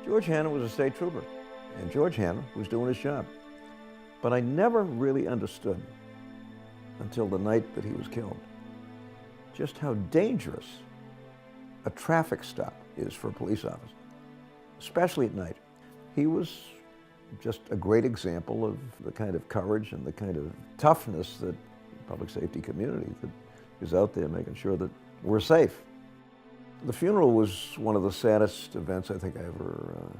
George Hanna was a state trooper, and George Hanna was doing his job. But I never really understood until the night that he was killed just how dangerous a traffic stop is for a police officer, especially at night. He was just a great example of the kind of courage and the kind of toughness that the public safety community that is out there making sure that we're safe. The funeral was one of the saddest events I think I ever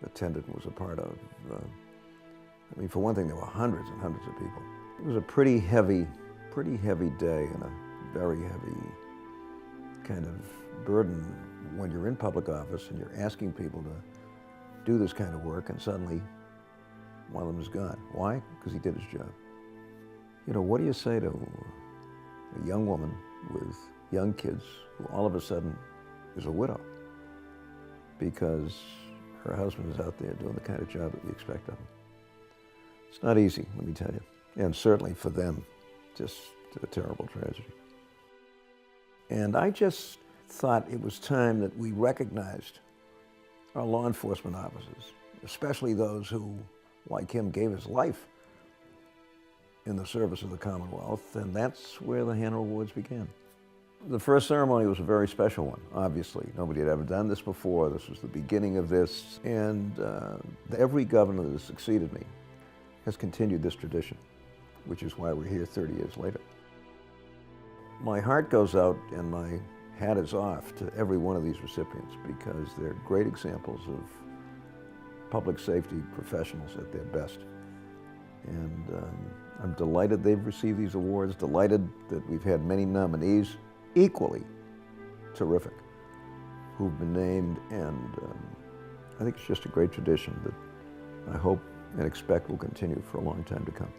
attended and was a part of. I mean, for one thing, there were hundreds and hundreds of people. It was a pretty heavy day and a very heavy kind of burden when you're in public office and you're asking people to do this kind of work and suddenly one of them is gone. Why? Because he did his job. You know, what do you say to a young woman with young kids who all of a sudden is a widow because her husband is out there doing the kind of job that we expect of him? It's not easy, let me tell you. And certainly for them, just a terrible tragedy. And I just thought it was time that we recognized our law enforcement officers, especially those who, like him, gave his life in the service of the Commonwealth, and that's where the Hanna Awards began. The first ceremony was a very special one, obviously. Nobody had ever done this before. This was the beginning of this, and every governor that has succeeded me has continued this tradition, which is why we're here 30 years later. My heart goes out and my hat is off to every one of these recipients because they're great examples of public safety professionals at their best. And I'm delighted they've received these awards, delighted that we've had many nominees, equally terrific, who've been named, and I think it's just a great tradition that I hope and expect will continue for a long time to come.